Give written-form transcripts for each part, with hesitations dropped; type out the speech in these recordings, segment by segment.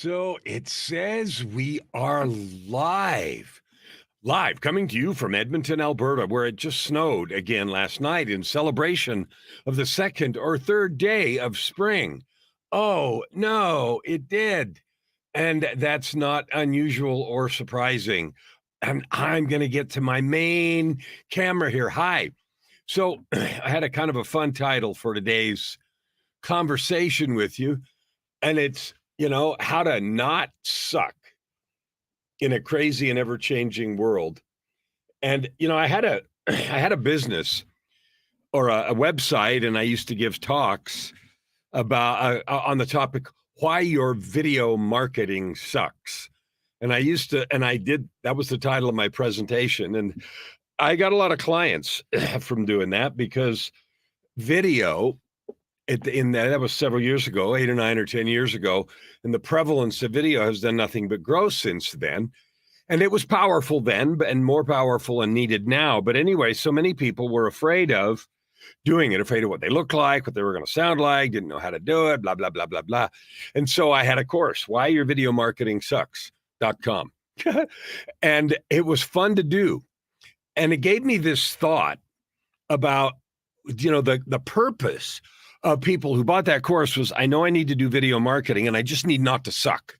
So it says we are live, coming to you from Edmonton, Alberta, where it just snowed again last night in celebration of the second or third day of spring. Oh, no, it did. And that's not unusual or surprising. And I'm going to get to my main camera here. Hi. So I had a kind of a fun title for today's conversation with you, and it's, how to not suck in a crazy and ever-changing world. And, I had a I had a business or a website, and I used to give talks about on the topic why your video marketing sucks. And I did, that was the title of my presentation. And I got a lot of clients from doing that because video that was several years ago, 8 or 9 or 10 years ago, and the prevalence of video has done nothing but grow since then. And it was powerful then and more powerful and needed now. But anyway, so many people were afraid of doing it, afraid of what they looked like, what they were going to sound like, didn't know how to do it, blah, blah, blah, blah, blah. And so I had a course, whyyourvideomarketingsucks.com. And it was fun to do. And it gave me this thought about, the purpose of people who bought that course was, I know I need to do video marketing and I just need not to suck.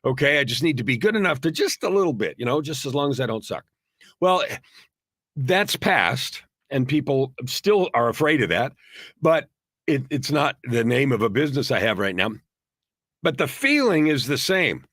Okay. I just need to be good enough to just a little bit, just as long as I don't suck. Well, that's past and people still are afraid of that, but it's not the name of a business I have right now. But the feeling is the same.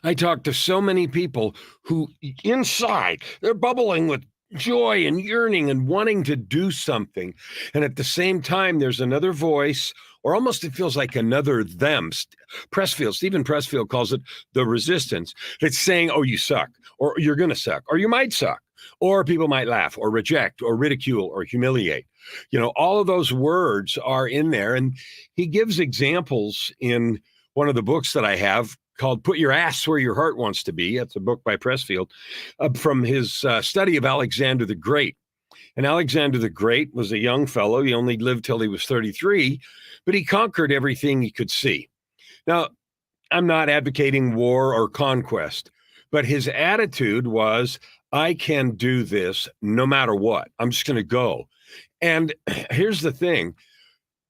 I talk to so many people who inside they're bubbling with joy and yearning and wanting to do something. And at the same time, there's another voice, or almost it feels like another them. Stephen Pressfield calls it the resistance. It's saying, oh, you suck, or you're going to suck, or you might suck, or people might laugh or reject or ridicule or humiliate. All of those words are in there. And he gives examples in one of the books that I have called Put Your Ass Where Your Heart Wants to Be. That's a book by Pressfield from his study of Alexander the Great. And Alexander the Great was a young fellow. He only lived till he was 33, but he conquered everything he could see. Now, I'm not advocating war or conquest, but his attitude was, I can do this no matter what. I'm just going to go. And here's the thing.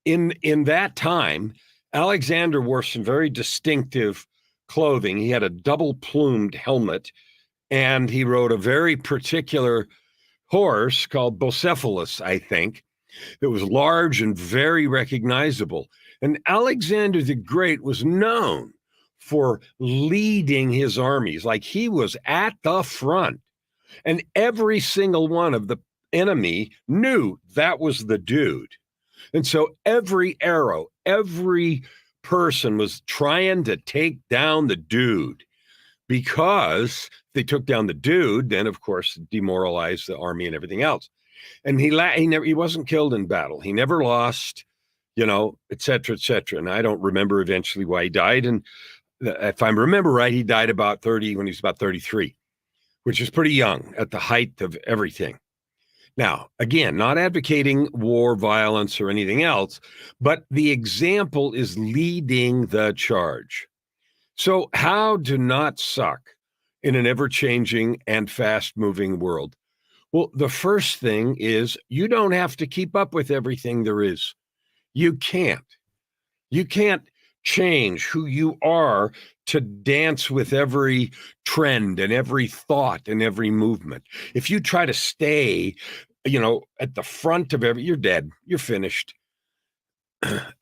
In that time, Alexander wore some very distinctive clothing. He had a double-plumed helmet, and he rode a very particular horse called Bucephalus, I think, that was large and very recognizable. And Alexander the Great was known for leading his armies, like he was at the front. And every single one of the enemy knew that was the dude. And so every arrow, every person was trying to take down the dude, because they took down the dude, then of course demoralized the army and everything else. And he wasn't killed in battle. He never lost, et cetera, et cetera. And I don't remember eventually why he died. And if I remember right, he died about 30 when he was about 33, which is pretty young at the height of everything. Now, again, not advocating war, violence, or anything else, but the example is leading the charge. So how to not suck in an ever-changing and fast-moving world? Well, the first thing is you don't have to keep up with everything there is. You can't. You can't change who you are to dance with every trend and every thought and every movement. If you try to stay, at the front of you're dead. You're finished.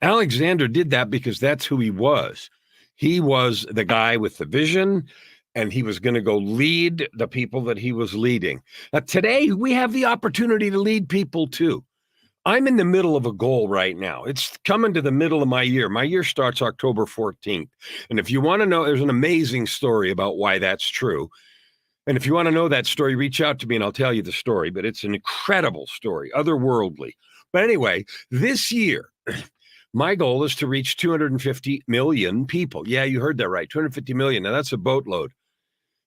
Alexander did that because that's who he was. He was the guy with the vision, and he was going to go lead the people that he was leading. Now, today, we have the opportunity to lead people too. I'm in the middle of a goal right now. It's coming to the middle of my year. My year starts October 14th. And if you want to know, there's an amazing story about why that's true. And if you want to know that story, reach out to me and I'll tell you the story. But it's an incredible story, otherworldly. But anyway, this year, my goal is to reach 250 million people. Yeah, you heard that right, 250 million. Now, that's a boatload.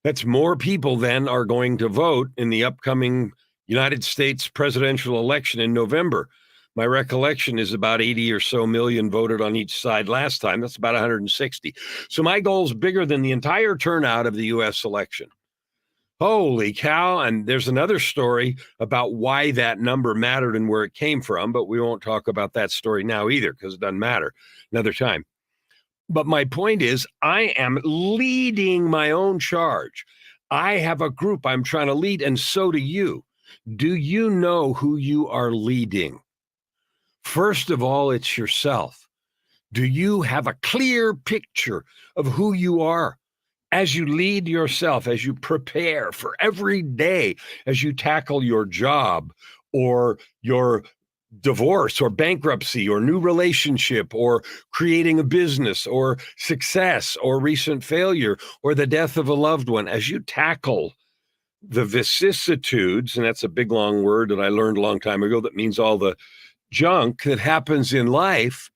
That's more people than are going to vote in the upcoming United States presidential election in November. My recollection is about 80 or so million voted on each side last time. That's about 160. So my goal is bigger than the entire turnout of the U.S. election. Holy cow. And there's another story about why that number mattered and where it came from, but we won't talk about that story now either because it doesn't matter. Another time. But my point is, I am leading my own charge. I have a group I'm trying to lead, and so do you. Do you know who you are leading? First of all, it's yourself. Do you have a clear picture of who you are? As you lead yourself, as you prepare for every day, as you tackle your job or your divorce or bankruptcy or new relationship or creating a business or success or recent failure or the death of a loved one, as you tackle the vicissitudes, and that's a big long word that I learned a long time ago that means all the junk that happens in life,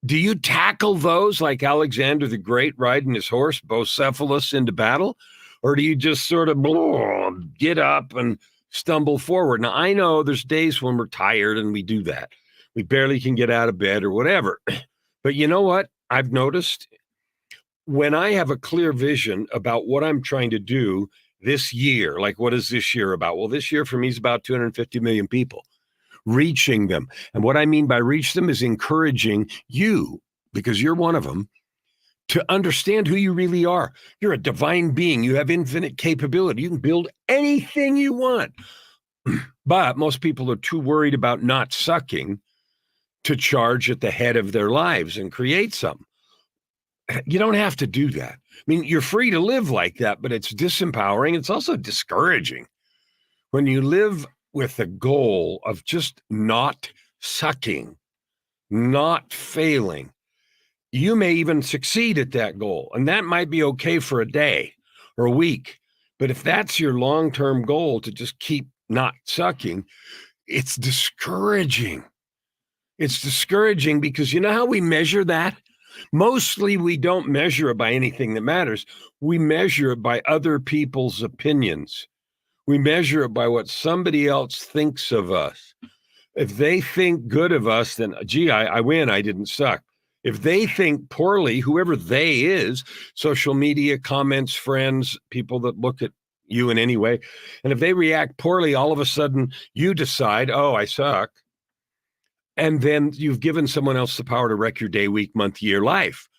do you tackle those like Alexander the Great riding his horse, Bucephalus, into battle? Or do you just sort of get up and stumble forward? Now, I know there's days when we're tired and we do that. We barely can get out of bed or whatever. But you know what I've noticed? When I have a clear vision about what I'm trying to do this year, like what is this year about? Well, this year for me is about 250 million people. Reaching them. And what I mean by reach them is encouraging you, because you're one of them, to understand who you really are. You're a divine being. You have infinite capability. You can build anything you want. But most people are too worried about not sucking to charge at the head of their lives and create something. You don't have to do that. I mean, you're free to live like that, but it's disempowering. It's also discouraging. When you live with the goal of just not sucking, not failing, you may even succeed at that goal. And that might be okay for a day or a week. But if that's your long-term goal, to just keep not sucking, it's discouraging. It's discouraging because you know how we measure that? Mostly we don't measure it by anything that matters. We measure it by other people's opinions. We measure it by what somebody else thinks of us. If they think good of us, then, gee, I win, I didn't suck. If they think poorly, whoever they is, social media, comments, friends, people that look at you in any way, and if they react poorly, all of a sudden you decide, oh, I suck. And then you've given someone else the power to wreck your day, week, month, year, life.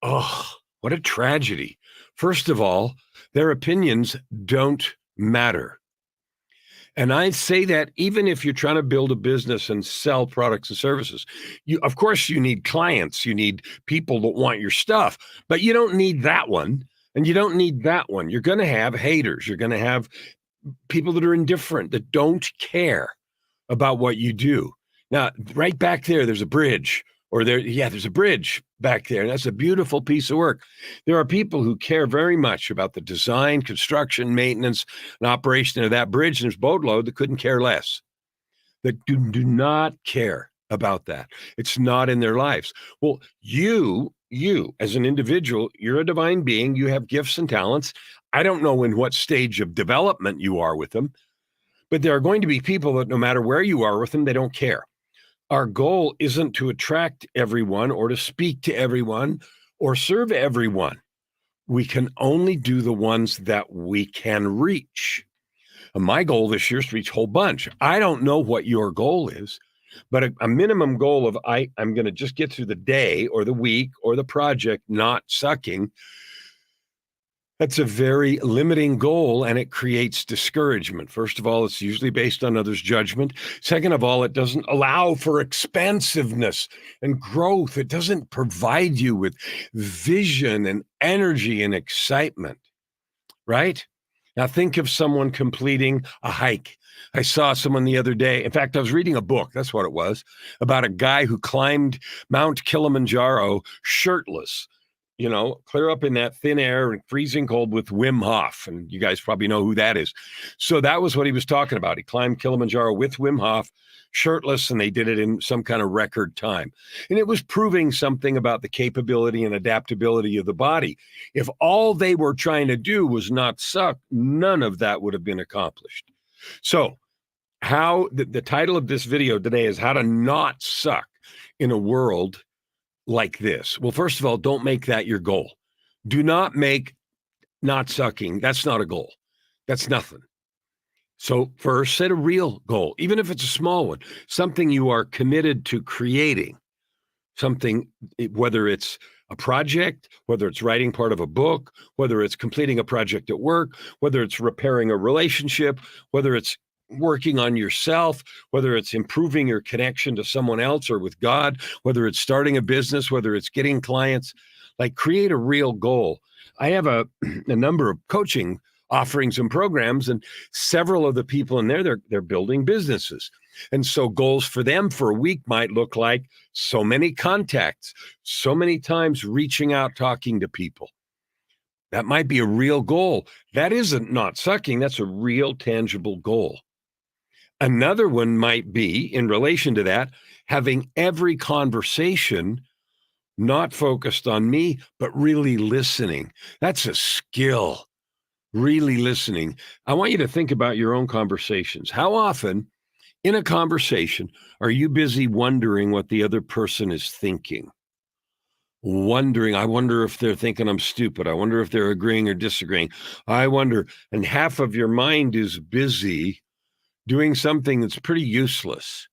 Oh, what a tragedy. First of all, their opinions don't matter. And I say that even if you're trying to build a business and sell products and services, of course, you need clients, you need people that want your stuff, but you don't need that one. And you don't need that one. You're going to have haters. You're going to have people that are indifferent, that don't care about what you do. Now, right back there's a bridge. There's a bridge back there. And that's a beautiful piece of work. There are people who care very much about the design, construction, maintenance, and operation of that bridge. And there's boatload that couldn't care less, that do not care about that. It's not in their lives. Well, you as an individual, you're a divine being. You have gifts and talents. I don't know in what stage of development you are with them, but there are going to be people that no matter where you are with them, they don't care. Our goal isn't to attract everyone or to speak to everyone or serve everyone. We can only do the ones that we can reach. And my goal this year is to reach a whole bunch. I don't know what your goal is, but a minimum goal of I'm going to just get through the day or the week or the project not sucking. That's a very limiting goal, and it creates discouragement. First of all, it's usually based on others' judgment. Second of all, it doesn't allow for expansiveness and growth. It doesn't provide you with vision and energy and excitement, right? Now, think of someone completing a hike. I saw someone the other day. In fact, I was reading a book, that's what it was, about a guy who climbed Mount Kilimanjaro shirtless. Clear up in that thin air and freezing cold with Wim Hof. And you guys probably know who that is. So that was what he was talking about. He climbed Kilimanjaro with Wim Hof, shirtless, and they did it in some kind of record time. And it was proving something about the capability and adaptability of the body. If all they were trying to do was not suck, none of that would have been accomplished. So how the title of this video today is how to not suck in a world like this. Well, first of all, don't make that your goal. Do not make not sucking. That's not a goal. That's nothing. So first, set a real goal, even if it's a small one, something you are committed to creating, something, whether it's a project, whether it's writing part of a book, whether it's completing a project at work, whether it's repairing a relationship, whether it's working on yourself, whether it's improving your connection to someone else or with God, whether it's starting a business, whether it's getting clients, like create a real goal. I have a number of coaching offerings and programs, and several of the people in there, they're building businesses. And so goals for them for a week might look like so many contacts, so many times reaching out, talking to people. That might be a real goal. That isn't not sucking. That's a real tangible goal. Another one might be, in relation to that, having every conversation not focused on me, but really listening. That's a skill, really listening. I want you to think about your own conversations. How often in a conversation are you busy wondering what the other person is thinking? Wondering, I wonder if they're thinking I'm stupid. I wonder if they're agreeing or disagreeing. I wonder, and half of your mind is busy doing something that's pretty useless,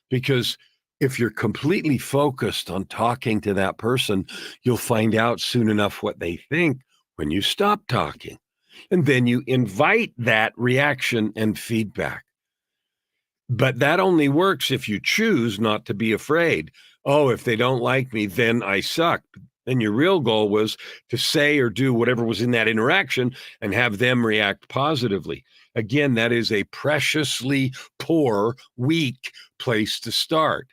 because if you're completely focused on talking to that person, you'll find out soon enough what they think when you stop talking. And then you invite that reaction and feedback. But that only works if you choose not to be afraid. Oh, if they don't like me, then I suck. Then your real goal was to say or do whatever was in that interaction and have them react positively. Again, that is a preciously poor, weak place to start.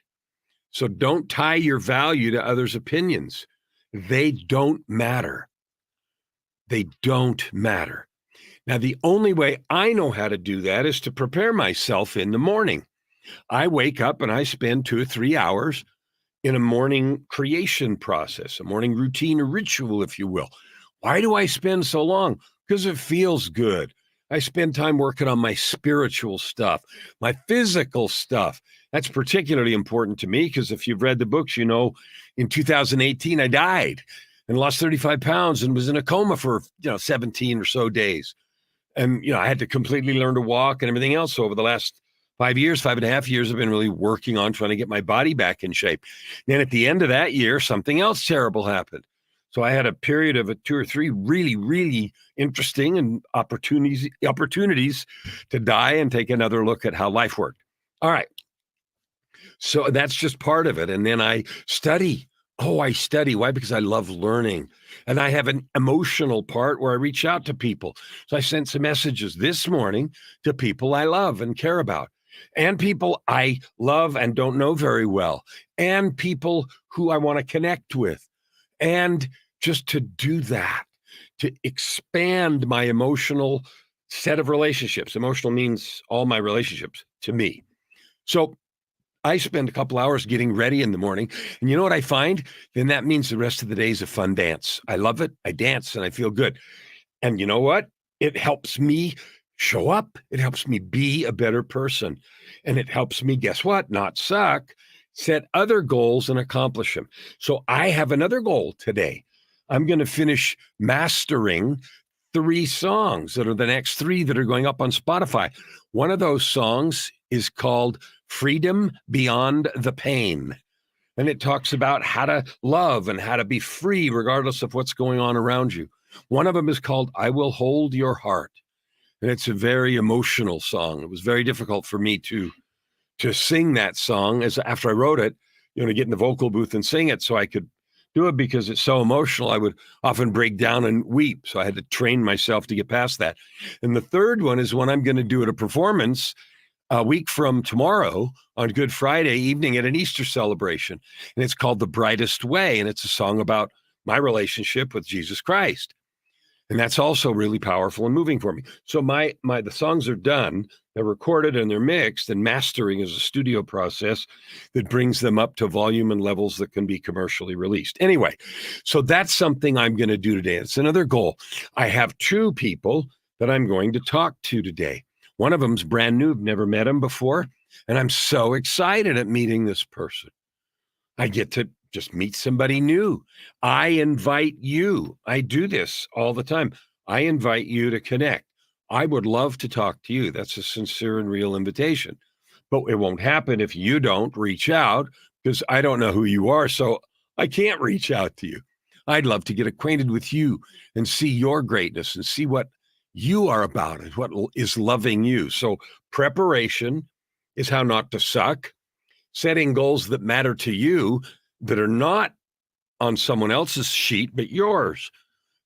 So don't tie your value to others' opinions. They don't matter. They don't matter. Now, the only way I know how to do that is to prepare myself in the morning. I wake up and I spend 2 or 3 hours in a morning creation process, a morning routine or ritual, if you will. Why do I spend so long? Because it feels good. I spend time working on my spiritual stuff, my physical stuff. That's particularly important to me because if you've read the books, you know, in 2018, I died and lost 35 pounds and was in a coma for, 17 or so days. And, I had to completely learn to walk and everything else. So over the last 5.5 years, I've been really working on trying to get my body back in shape. And then at the end of that year, something else terrible happened. So I had a period of 2 or 3 really, really interesting and opportunities to die and take another look at how life worked. All right. So that's just part of it. And then I study. Oh, I study. Why? Because I love learning. And I have an emotional part where I reach out to people. So I sent some messages this morning to people I love and care about, and people I love and don't know very well, and people who I want to connect with. And just to do that, to expand my emotional set of relationships. Emotional means all my relationships to me. So I spend a couple hours getting ready in the morning. And you know what I find? Then that means the rest of the day is a fun dance. I love it. I dance and I feel good. And you know what? It helps me show up. It helps me be a better person. And it helps me, guess what? Not suck, set other goals and accomplish them. So I have another goal today. I'm going to finish mastering 3 songs that are the next 3 that are going up on Spotify. One of those songs is called Freedom Beyond the Pain. And it talks about how to love and how to be free regardless of what's going on around you. One of them is called I Will Hold Your Heart. And it's a very emotional song. It was very difficult for me to sing that song after I wrote it, to get in the vocal booth and sing it so I could do it, because it's so emotional. I would often break down and weep. So I had to train myself to get past that. And the third one is one I'm going to do at a performance a week from tomorrow on Good Friday evening at an Easter celebration. And it's called The Brightest Way. And it's a song about my relationship with Jesus Christ. And that's also really powerful and moving for me. So the songs are done, they're recorded and they're mixed, and mastering is a studio process that brings them up to volume and levels that can be commercially released. Anyway, so that's something I'm going to do today. It's another goal. I have 2 people that I'm going to talk to today. One of them's brand new, never met him before. And I'm so excited at meeting this person. I get to just meet somebody new. I invite you. I do this all the time. I invite you to connect. I would love to talk to you. That's a sincere and real invitation. But it won't happen if you don't reach out, because I don't know who you are. So I can't reach out to you. I'd love to get acquainted with you and see your greatness and see what you are about and what is loving you. So preparation is how not to suck. Setting goals that matter to you, that are not on someone else's sheet, but yours.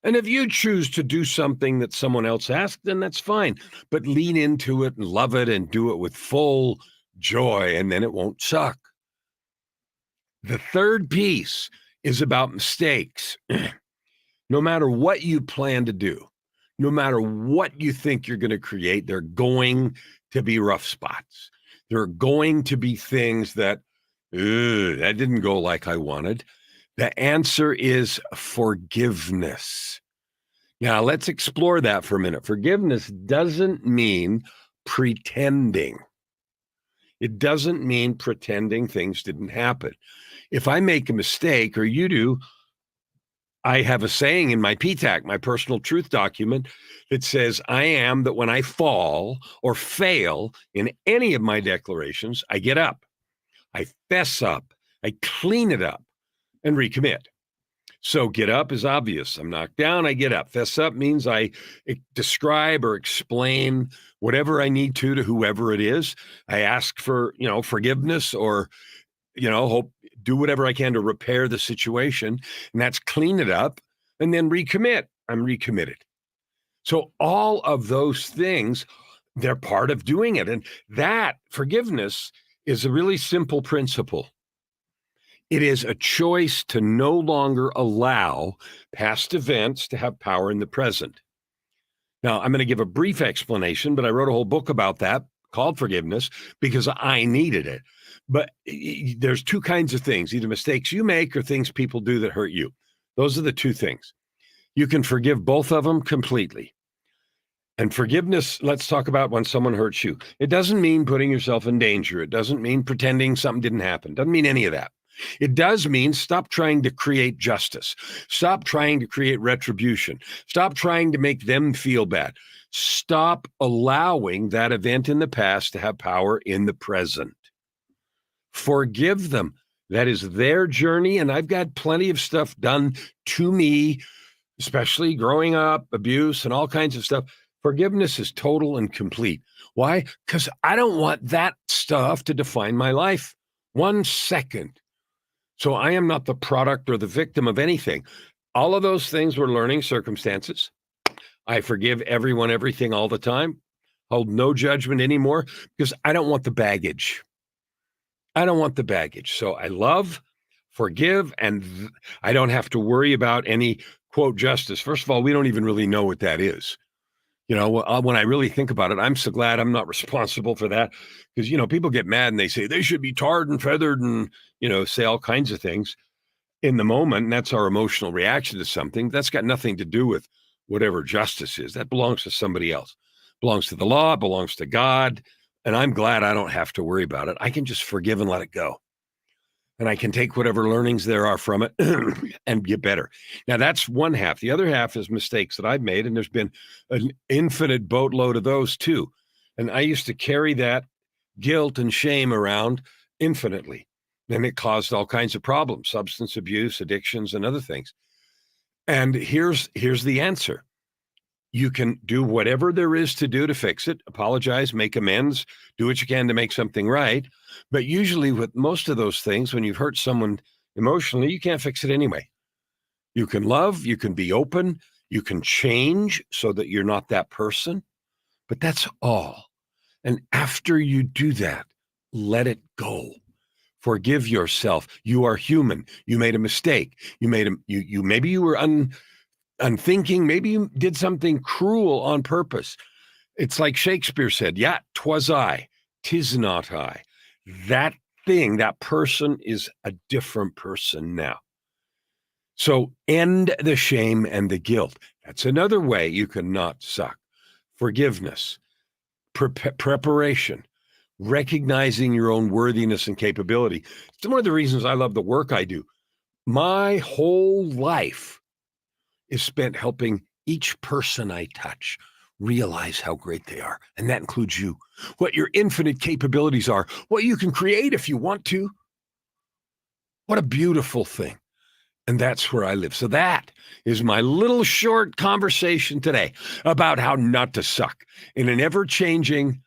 And if you choose to do something that someone else asked, then that's fine. But lean into it and love it and do it with full joy, and then it won't suck. The third piece is about mistakes. No matter what you plan to do, no matter what you think you're going to create, there are going to be rough spots. There are going to be things that didn't go like I wanted. The answer is forgiveness. Now, let's explore that for a minute. Forgiveness doesn't mean pretending. It doesn't mean pretending things didn't happen. If I make a mistake, or you do, I have a saying in my PTAC, my personal truth document, that says, I am that when I fall or fail in any of my declarations, I get up, I fess up, I clean it up, and recommit. So get up is obvious. I'm knocked down, I get up. Fess up means I describe or explain whatever I need to whoever it is. I ask for, forgiveness, or, hope, do whatever I can to repair the situation. And that's clean it up and then recommit. I'm recommitted. So all of those things, they're part of doing it. And that forgiveness is a really simple principle. It is a choice to no longer allow past events to have power in the present. Now, I'm going to give a brief explanation, but I wrote a whole book about that called Forgiveness because I needed it. But there's two kinds of things, either mistakes you make or things people do that hurt you. Those are the two things. You can forgive both of them completely. And forgiveness, let's talk about when someone hurts you. It doesn't mean putting yourself in danger. It doesn't mean pretending something didn't happen. It doesn't mean any of that. It does mean stop trying to create justice. Stop trying to create retribution. Stop trying to make them feel bad. Stop allowing that event in the past to have power in the present. Forgive them. That is their journey. And I've got plenty of stuff done to me, especially growing up, abuse, and all kinds of stuff. Forgiveness is total and complete. Why? Because I don't want that stuff to define my life 1 second. So I am not the product or the victim of anything. All of those things were learning circumstances. I forgive everyone, everything, all the time. Hold no judgment anymore because I don't want the baggage. I don't want the baggage. So I love, forgive, and I don't have to worry about any, quote, justice. First of all, we don't even really know what that is. When I really think about it, I'm so glad I'm not responsible for that because, people get mad and they say they should be tarred and feathered and, say all kinds of things in the moment. And that's our emotional reaction to something. That's got nothing to do with whatever justice is. That belongs to somebody else. It belongs to the law, it belongs to God. And I'm glad I don't have to worry about it. I can just forgive and let it go. And I can take whatever learnings there are from it and get better. Now, that's one half. The other half is mistakes that I've made, and there's been an infinite boatload of those too. And I used to carry that guilt and shame around infinitely. And it caused all kinds of problems, substance abuse, addictions, and other things. And here's the answer. You can do whatever there is to do to fix it, apologize, make amends, do what you can to make something right. But usually with most of those things, when you've hurt someone emotionally, you can't fix it anyway. You can love, you can be open, you can change so that you're not that person, but that's all. And after you do that, let it go. Forgive yourself. You are human. You made a mistake. Maybe you were unthinking, maybe you did something cruel on purpose. It's like Shakespeare said, yeah, 'twas I, 'tis not I. That thing, that person is a different person now. So end the shame and the guilt. That's another way you can not suck. Forgiveness. preparation, recognizing your own worthiness and capability. It's one of the reasons I love the work I do. My whole life is spent helping each person I touch realize how great they are. And that includes you, what your infinite capabilities are, what you can create if you want to. What a beautiful thing. And that's where I live. So that is my little short conversation today about how not to suck in an ever-changing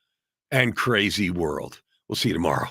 and crazy world. We'll see you tomorrow.